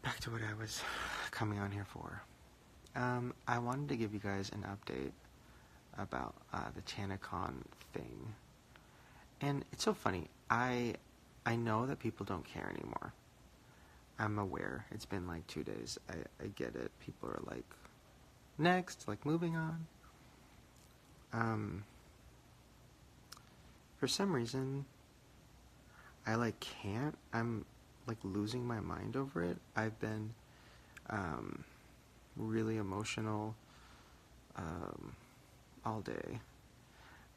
back to what I was coming on here for. I wanted to give you guys an update about the TanaCon thing. And it's so funny. I know that people don't care anymore. I'm aware. It's been like 2 days. I get it. People are like, next, like moving on. For some reason, I like can't. I'm like losing my mind over it. I've been really emotional all day.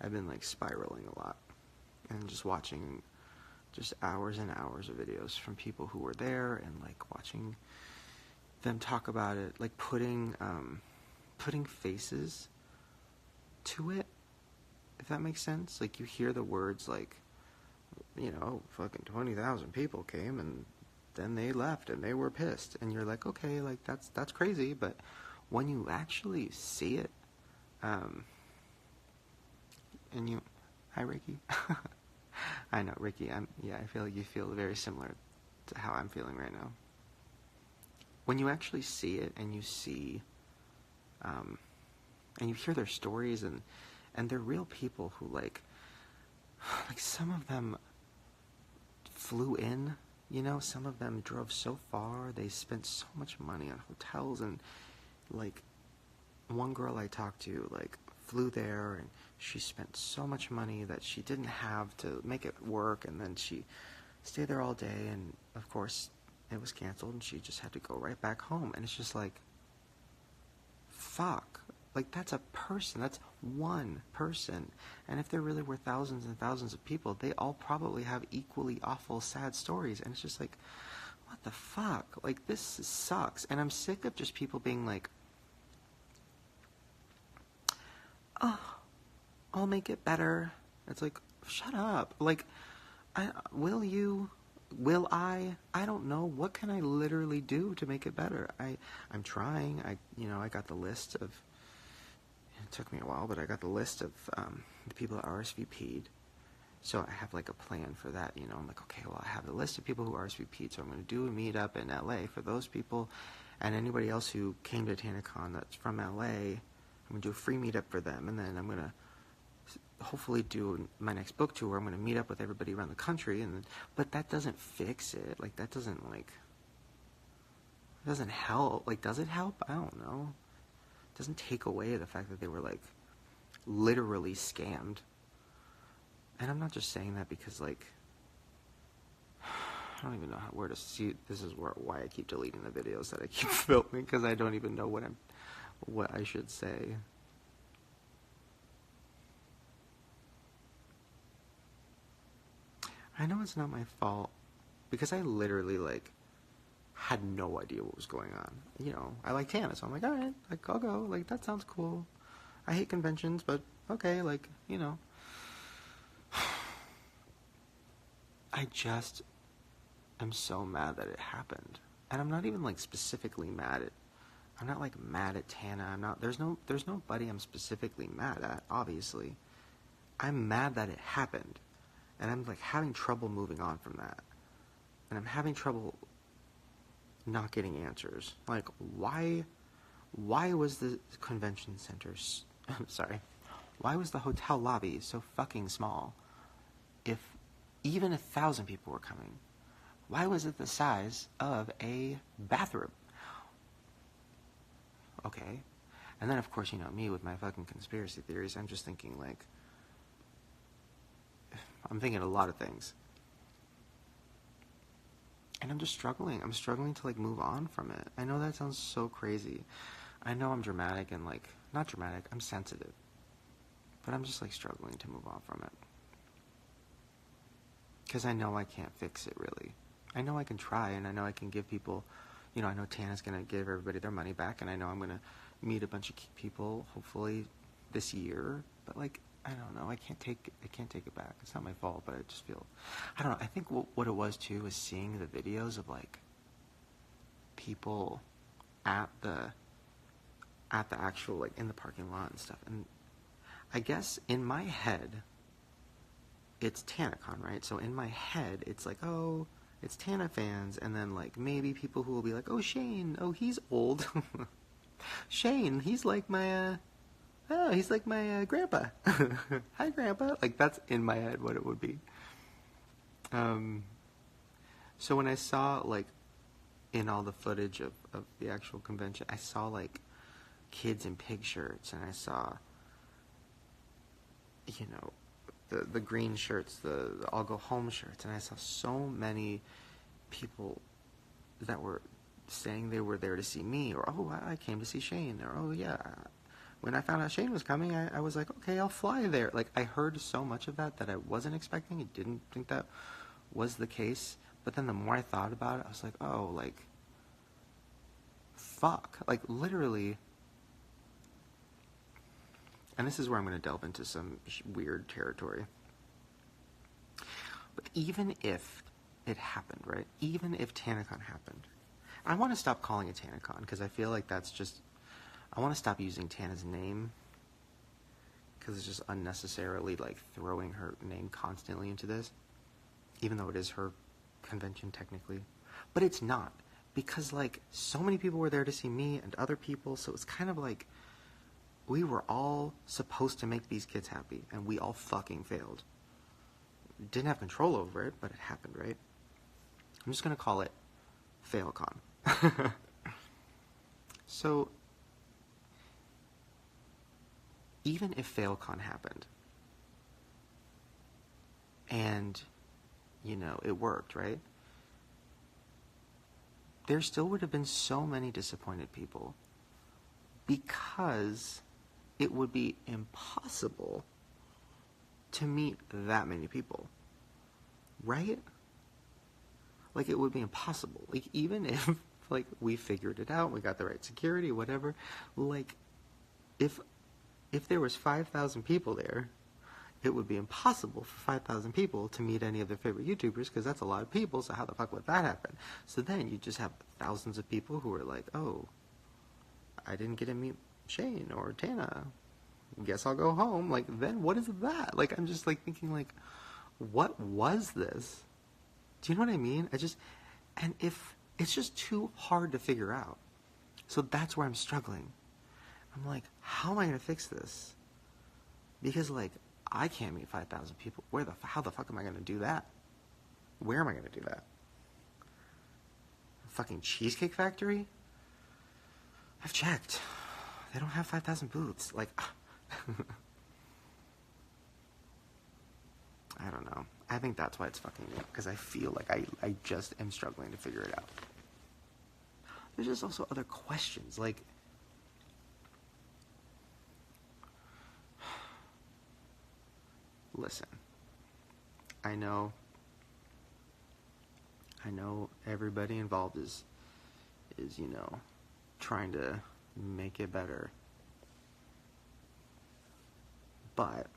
I've been like spiraling a lot and just watching just hours and hours of videos from people who were there and like watching them talk about it, like putting faces to it, if that makes sense. Like you hear the words like, you know, fucking 20,000 people came and then they left and they were pissed, and you're like, okay, like that's crazy. But when you actually see it, and you, hi Ricky. I know, Ricky, I feel like you feel very similar to how I'm feeling right now. When you actually see it and you see, and you hear their stories and they're real people who like some of them flew in, you know, some of them drove so far, they spent so much money on hotels, and like one girl I talked to like flew there and she spent so much money that she didn't have to make it work, and then she stayed there all day, and of course it was canceled and she just had to go right back home. And it's just like, fuck, like that's a person, that's one person, and if there really were thousands and thousands of people, they all probably have equally awful, sad stories. And it's just like, what the fuck, like this sucks. And I'm sick of just people being like, oh, I'll make it better. It's like, shut up. Like, will I? I don't know. What can I literally do to make it better? I'm trying. I got the list of, it took me a while, but I got the list of the people that RSVP'd. So I have like a plan for that, you know. I'm like, okay, well, I have the list of people who RSVP'd, so I'm going to do a meetup in LA for those people, and anybody else who came to TanaCon that's from LA, I'm going to do a free meetup for them, and then I'm going to hopefully do my next book tour. I'm going to meet up with everybody around the country, but that doesn't fix it. Like, that doesn't, like, it doesn't help. Like, does it help? I don't know. It doesn't take away the fact that they were, like, literally scammed. And I'm not just saying that because, like, I don't even know where to see. This is why I keep deleting the videos that I keep filming, because I don't even know what I should say. I know it's not my fault, because I literally, like, had no idea what was going on. You know, I like Tana, so I'm like, alright, like, I'll go. Like, that sounds cool. I hate conventions, but okay, like, you know. I just am so mad that it happened. And I'm not even, like, specifically mad at, I'm not, like, mad at Tana. I'm not, there's nobody I'm specifically mad at, obviously. I'm mad that it happened. And I'm, like, having trouble moving on from that. And I'm having trouble not getting answers. Like, why was the convention center, sorry, why was the hotel lobby so fucking small? If even 1,000 people were coming, why was it the size of a bathroom? Okay. And then, of course, you know, me with my fucking conspiracy theories, I'm just thinking, like, I'm thinking a lot of things. And I'm just struggling. I'm struggling to, like, move on from it. I know that sounds so crazy. I know I'm dramatic and, like, not dramatic, I'm sensitive. But I'm just, like, struggling to move on from it. Because I know I can't fix it, really. I know I can try, and I know I can give people, you know, I know Tana's going to give everybody their money back, and I know I'm going to meet a bunch of people, hopefully, this year. But, like, I don't know. I can't take it back. It's not my fault, but I just feel, I don't know. I think what it was too was seeing the videos of like people at the actual, like, in the parking lot and stuff. And I guess in my head, it's TanaCon, right? So in my head, it's like, oh, it's Tana fans, and then like maybe people who will be like, oh Shane, oh he's old. Shane, he's like my grandpa. Hi grandpa. Like that's in my head what it would be. So when I saw like in all the footage of the actual convention, I saw like kids in pig shirts, and I saw, you know, the green shirts, the I'll go home shirts, and I saw so many people that were saying they were there to see me, or oh I came to see Shane, or oh yeah, when I found out Shane was coming, I was like, okay, I'll fly there. Like I heard so much of that I wasn't expecting. I didn't think that was the case. But then the more I thought about it, I was like, oh, like, fuck. Like, literally. And this is where I'm going to delve into some weird territory. But even if it happened, right? Even if TanaCon happened, I want to stop calling it TanaCon, because I feel like that's just... I want to stop using Tana's name, because it's just unnecessarily, like, throwing her name constantly into this, even though it is her convention technically. But it's not, because like so many people were there to see me and other people, so it's kind of like we were all supposed to make these kids happy, and we all fucking failed. Didn't have control over it, but it happened, right? I'm just gonna call it FailCon. So even if FailCon happened and you know, it worked, right? There still would have been so many disappointed people, because it would be impossible to meet that many people, right? Like, it would be impossible. Like, even if, like, we figured it out, we got the right security, whatever, like, if there was 5,000 people there, it would be impossible for 5,000 people to meet any of their favorite YouTubers, because that's a lot of people, so how the fuck would that happen? So then you just have thousands of people who are like, oh, I didn't get to meet Shane or Tana. Guess I'll go home. Like, then what is that? Like, I'm just, like, thinking, like, what was this? Do you know what I mean? And if it's just too hard to figure out. So that's where I'm struggling. I'm like, how am I going to fix this? Because, like, I can't meet 5,000 people. How the fuck am I going to do that? Where am I going to do that? Fucking Cheesecake Factory? I've checked. They don't have 5,000 booths. Like, I don't know. I think that's why it's fucking me up, because I feel like I just am struggling to figure it out. There's just also other questions, like, listen, I know everybody involved is, you know, trying to make it better. But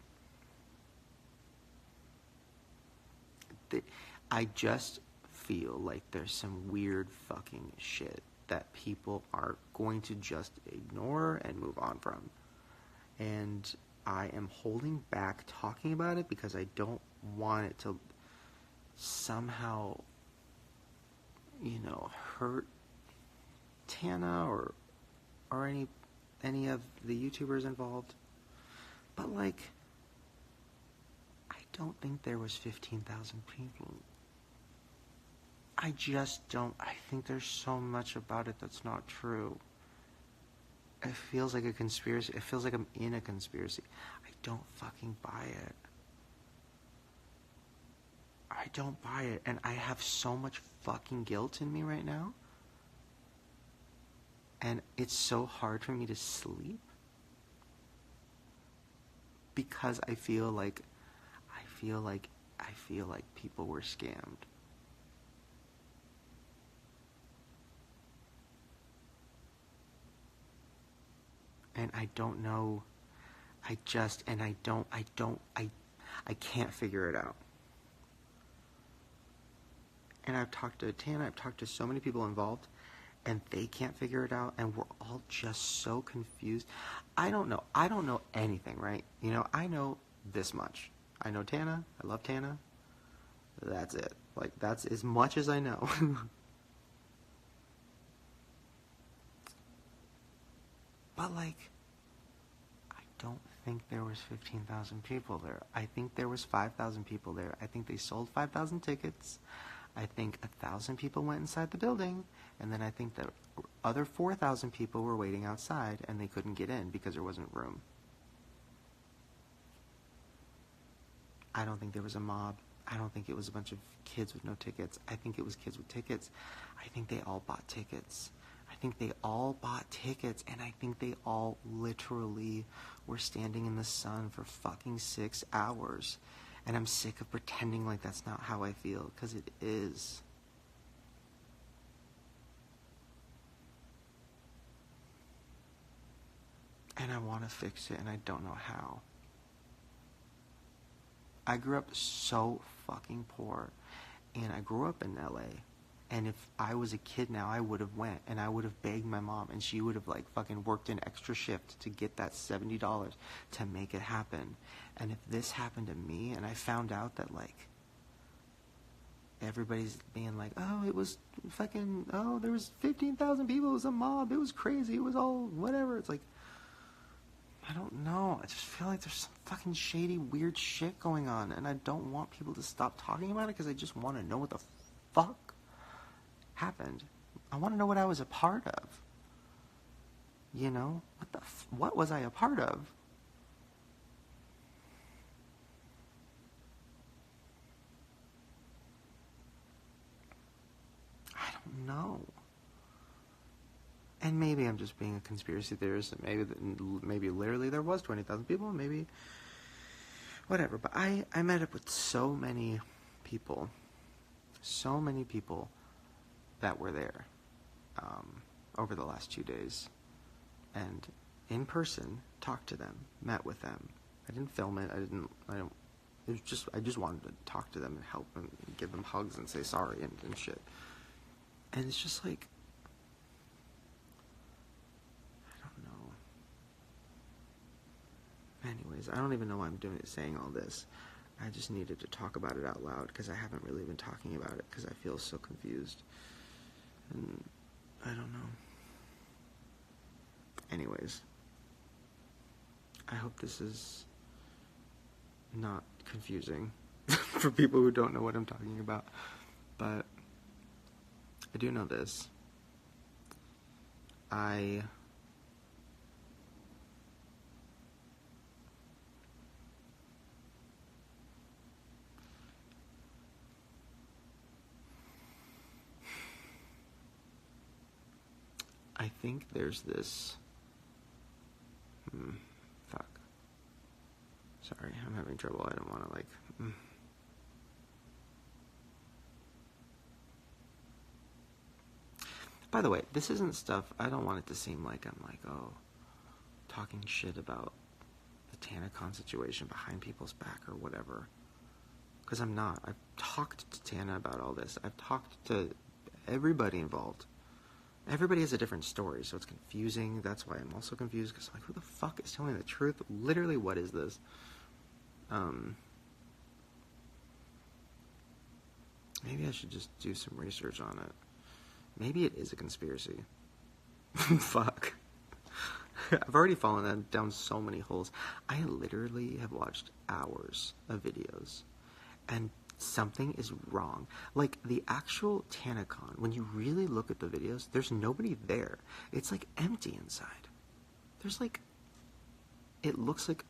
I just feel like there's some weird fucking shit that people are going to just ignore and move on from. And I am holding back talking about it because I don't want it to somehow, you know, hurt Tana or any of the YouTubers involved. But, like, I don't think there was 15,000 people. I just don't. I think there's so much about it that's not true. It feels like a conspiracy. It feels like I'm in a conspiracy. I don't fucking buy it. I don't buy it. And I have so much fucking guilt in me right now. And it's so hard for me to sleep. Because I feel like people were scammed. And I don't know. I can't figure it out. And I've talked to Tana, I've talked to so many people involved, and they can't figure it out, and we're all just so confused. I don't know anything, right? You know, I know this much. I know Tana, I love Tana, that's it. Like, that's as much as I know. But, like, I don't think there was 15,000 people there. I think there was 5,000 people there. I think they sold 5,000 tickets. I think 1,000 people went inside the building. And then I think the other 4,000 people were waiting outside and they couldn't get in because there wasn't room. I don't think there was a mob. I don't think it was a bunch of kids with no tickets. I think it was kids with tickets. I think they all bought tickets. I think they all bought tickets, and I think they all literally were standing in the sun for fucking 6 hours. And I'm sick of pretending like that's not how I feel, because it is. And I want to fix it, and I don't know how. I grew up so fucking poor, and I grew up in LA. And if I was a kid now, I would have went, and I would have begged my mom, and she would have, like, fucking worked an extra shift to get that $70 to make it happen. And if this happened to me, and I found out that, like, everybody's being like, oh, it was fucking, oh, there was 15,000 people, it was a mob, it was crazy, it was all whatever. It's like, I don't know. I just feel like there's some fucking shady, weird shit going on, and I don't want people to stop talking about it because I just want to know what the fuck happened. I want to know what I was a part of. You know? What was I a part of? I don't know. And maybe I'm just being a conspiracy theorist, and maybe literally there was 20,000 people, maybe whatever. But I met up with so many people that were there over the last 2 days, and in person talked to them, met with them. I didn't film it. I just wanted to talk to them and help them, and give them hugs and say sorry and shit. And it's just like, anyways, I don't even know why I'm saying all this. I just needed to talk about it out loud because I haven't really been talking about it because I feel so confused. And I don't know. Anyways, I hope this is not confusing for people who don't know what I'm talking about. But I do know this. I think there's this... fuck. Sorry, I'm having trouble. I don't want to, like... By the way, this isn't stuff... I don't want it to seem like I'm, like, oh, talking shit about the TanaCon situation behind people's back or whatever. Because I'm not. I've talked to Tana about all this. I've talked to everybody involved. Everybody has a different story, so it's confusing. That's why I'm also confused, because I'm like, who the fuck is telling the truth? Literally, what is this? Maybe I should just do some research on it. Maybe it is a conspiracy. Fuck. I've already fallen down so many holes. I literally have watched hours of videos, and something is wrong. Like, the actual TanaCon, when you really look at the videos, there's nobody there. It's, like, empty inside. There's, like, it looks like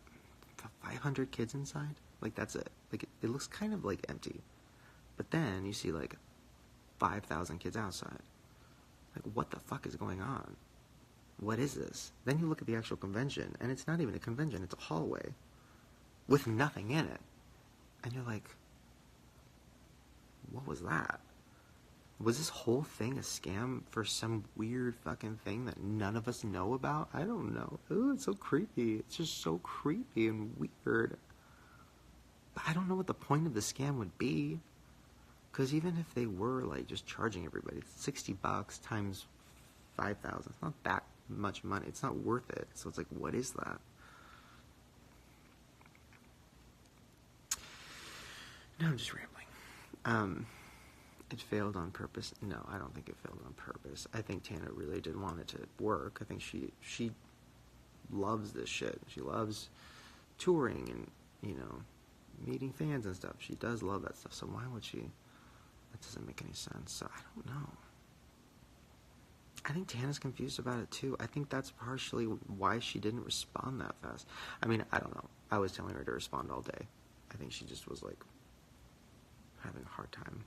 500 kids inside. Like, that's it. Like, it looks kind of, like, empty. But then you see, like, 5,000 kids outside. Like, what the fuck is going on? What is this? Then you look at the actual convention, and it's not even a convention. It's a hallway with nothing in it. And you're like, what was that? Was this whole thing a scam for some weird fucking thing that none of us know about? I don't know. Ooh, it's so creepy. It's just so creepy and weird. But I don't know what the point of the scam would be. Because even if they were, like, just charging everybody, $60 times 5,000. It's not that much money. It's not worth it. So it's like, what is that? No, I'm just rambling. It failed on purpose. No, I don't think it failed on purpose. I think Tana really did want it to work. I think she loves this shit. She loves touring and, meeting fans and stuff. She does love that stuff. So why would she? That doesn't make any sense. So I don't know. I think Tana's confused about it too. I think that's partially why she didn't respond that fast. I mean, I don't know. I was telling her to respond all day. I think she just was like having a hard time.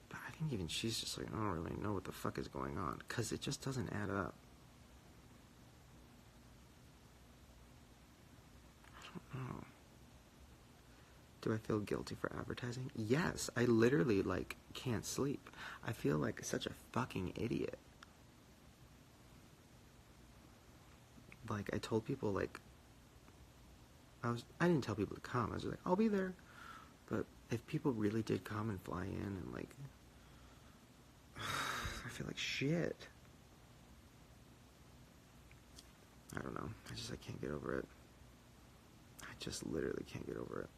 But I think even she's just like, I don't really know what the fuck is going on, because it just doesn't add up. I don't know. Do I feel guilty for advertising? Yes, I literally, can't sleep. I feel like such a fucking idiot. I told people, I didn't tell people to come. I was just like, I'll be there. But if people really did come and fly in and, I feel like shit. I don't know. I can't get over it. I just literally can't get over it.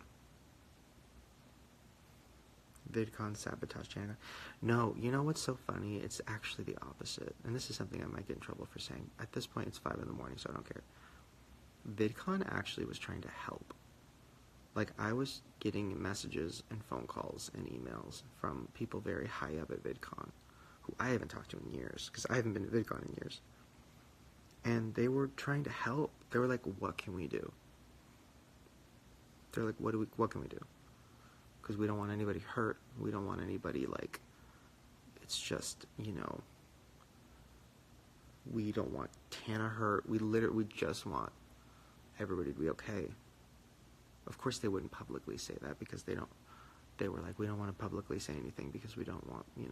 VidCon sabotage TanaCon. No, you know what's so funny? It's actually the opposite. And this is something I might get in trouble for saying. At this point, it's 5 in the morning, so I don't care. VidCon actually was trying to help. I was getting messages and phone calls and emails from people very high up at VidCon, who I haven't talked to in years, because I haven't been to VidCon in years. And they were trying to help. They were like, what can we do? They're like, what can we do? Because we don't want anybody hurt. We don't want anybody, it's just, we don't want Tana hurt. We just want everybody to be okay. Of course they wouldn't publicly say that, because they were like, we don't want to publicly say anything because we don't want, we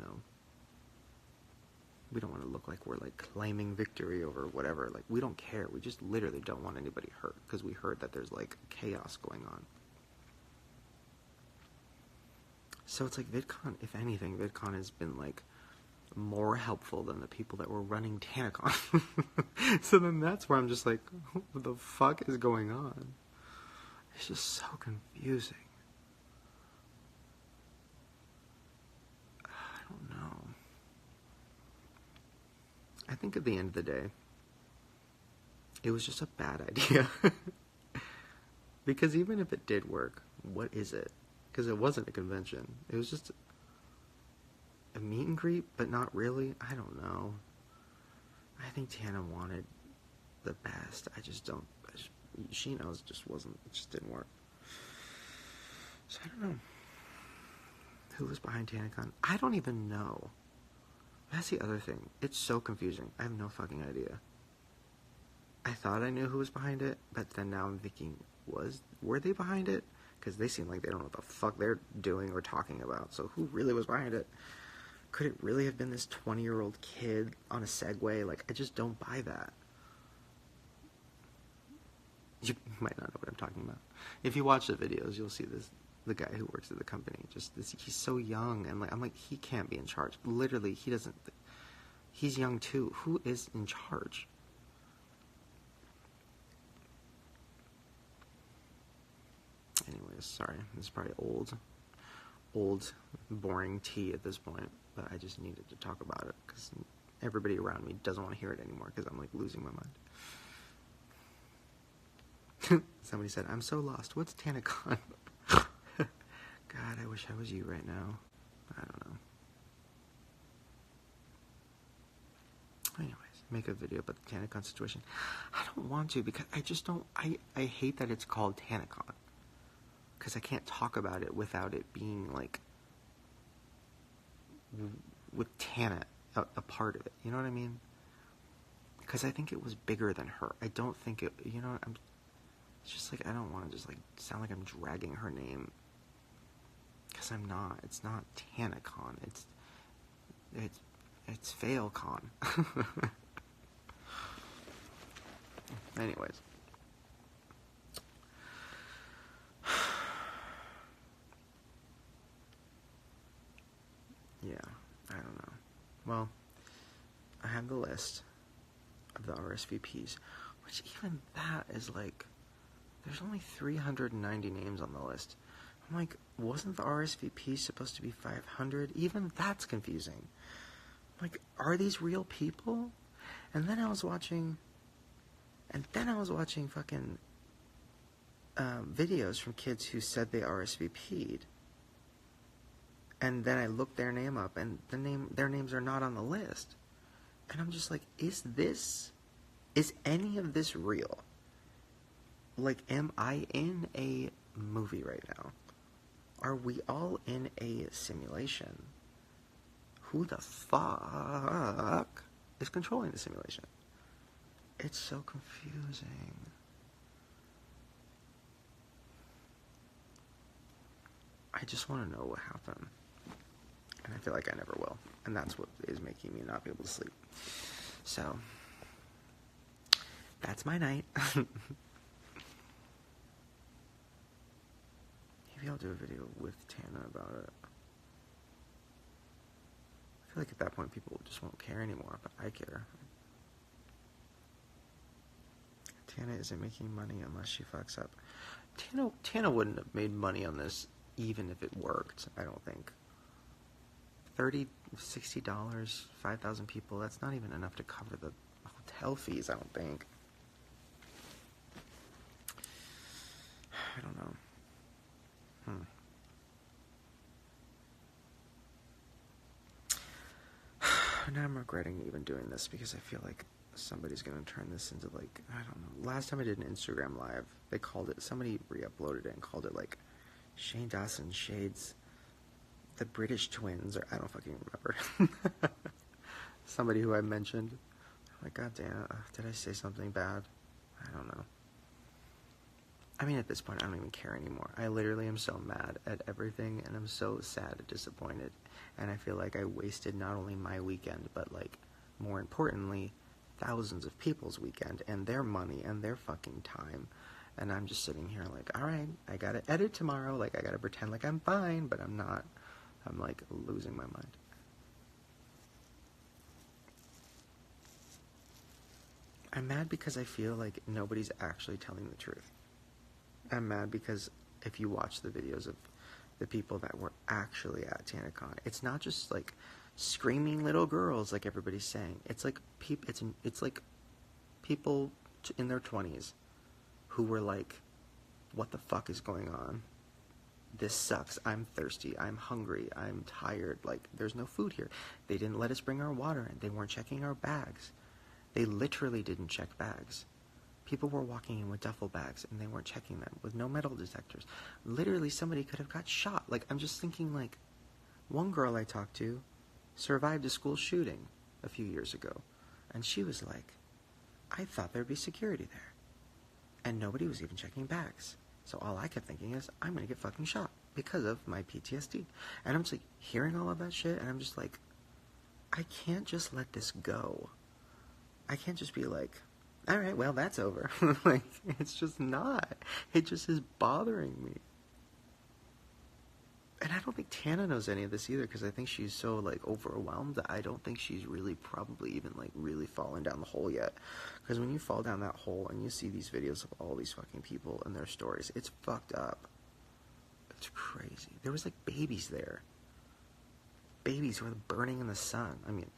don't want to look like we're, claiming victory over whatever. We don't care. We just literally don't want anybody hurt, because we heard that there's, chaos going on. So it's VidCon, if anything, VidCon has been, more helpful than the people that were running TanaCon. So then that's where I'm just like, what the fuck is going on? It's just so confusing. I don't know. I think at the end of the day, it was just a bad idea. Because even if it did work, what is it? Because it wasn't a convention. It was just a meet and greet, but not really. I don't know. I think Tana wanted the best. She knows it just didn't work. So I don't know. Who was behind TanaCon? I don't even know. That's the other thing. It's so confusing. I have no fucking idea. I thought I knew who was behind it, but then now I'm thinking, were they behind it? Because they seem like they don't know what the fuck they're doing or talking about. So who really was behind it? Could it really have been this 20-year-old kid on a Segway? I just don't buy that. You might not know what I'm talking about. If you watch the videos, you'll see the guy who works at the company. He's so young, and I'm like, he can't be in charge. Literally, he doesn't. He's young too. Who is in charge? Anyways, sorry. This is probably old, boring tea at this point, but I just needed to talk about it because everybody around me doesn't want to hear it anymore because I'm losing my mind. Somebody said, I'm so lost. What's TanaCon? God, I wish I was you right now. I don't know. Anyways, make a video about the TanaCon situation. I don't want to because I just don't. I hate that it's called TanaCon. Because I can't talk about it without it being with Tana a part of it. You know what I mean? Because I think it was bigger than her. I don't think it. It's just I don't want to just sound like I'm dragging her name. Because I'm not. It's not TanaCon. It's FailCon. Anyways. Yeah, I don't know. Well, I have the list of the RSVPs, which even that is there's only 390 names on the list. I'm like, wasn't the RSVP supposed to be 500? Even that's confusing. I'm like, are these real people? And then I was watching fucking videos from kids who said they RSVP'd. And then I looked their name up, and their names are not on the list. And I'm just like, is any of this real? Like, am I in a movie right now? Are we all in a simulation? Who the fuck is controlling the simulation? It's so confusing. I just want to know what happened. And I feel like I never will. And that's what is making me not be able to sleep. So, that's my night. Maybe I'll do a video with Tana about it. I feel like at that point people just won't care anymore, but I care. Tana isn't making money unless she fucks up. Tana wouldn't have made money on this even if it worked, I don't think. $30, $60, 5,000 people, that's not even enough to cover the hotel fees, I don't think. I don't know. Now I'm regretting even doing this because I feel like somebody's going to turn this into, like, I don't know. Last time I did an Instagram live, they called it, somebody re-uploaded it and called it, like, Shane Dawson Shades the British Twins, or I don't fucking remember. Somebody who I mentioned. I'm like, God damn, did I say something bad? I don't know. I mean, at this point, I don't even care anymore. I literally am so mad at everything, and I'm so sad and disappointed. And I feel like I wasted not only my weekend, but, like, more importantly, thousands of people's weekend, and their money, and their fucking time. And I'm just sitting here like, alright, I gotta edit tomorrow, like, I gotta pretend like I'm fine, but I'm not. I'm, like, losing my mind. I'm mad because I feel like nobody's actually telling the truth. I'm mad because if you watch the videos of the people that were actually at TanaCon, it's not just, like, screaming little girls like everybody's saying. It's like it's like people in their 20s who were like, what the fuck is going on? This sucks. I'm thirsty. I'm hungry. I'm tired. Like, there's no food here. They didn't let us bring our water in. They weren't checking our bags. They literally didn't check bags. People were walking in with duffel bags, and they weren't checking them with no metal detectors. Literally, somebody could have got shot. Like, I'm just thinking, like, one girl I talked to survived a school shooting a few years ago, and she was like, I thought there'd be security there. And nobody was even checking bags. So all I kept thinking is, I'm gonna get fucking shot because of my PTSD. And I'm just, like, hearing all of that shit, and I'm just like, I can't just let this go. I can't just be like, alright, well, that's over. Like, it's just not. It just is bothering me. And I don't think Tana knows any of this either, because I think she's so, like, overwhelmed that I don't think she's really probably even, like, really fallen down the hole yet. Because when you fall down that hole and you see these videos of all these fucking people and their stories, it's fucked up. It's crazy. There was, like, babies there. Babies who were burning in the sun. I mean,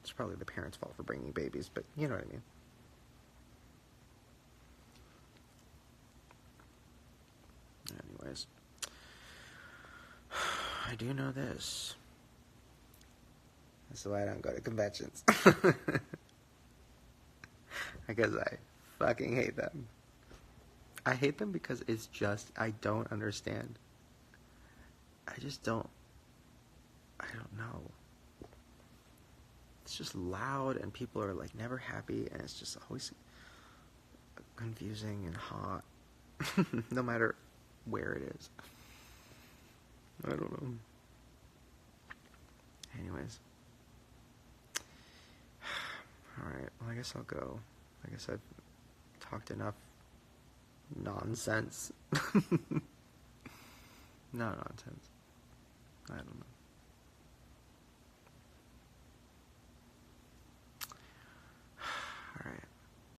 it's probably the parents' fault for bringing babies, but you know what I mean. Anyways. I do know this. That's why I don't go to conventions. Because I fucking hate them. I hate them because it's just, I don't understand. I just don't, I don't know. It's just loud and people are, like, never happy, and it's just always confusing and hot. No matter where it is. I don't know. Anyways. Alright, well, I guess I'll go. I guess I've talked enough nonsense. No nonsense. I don't know.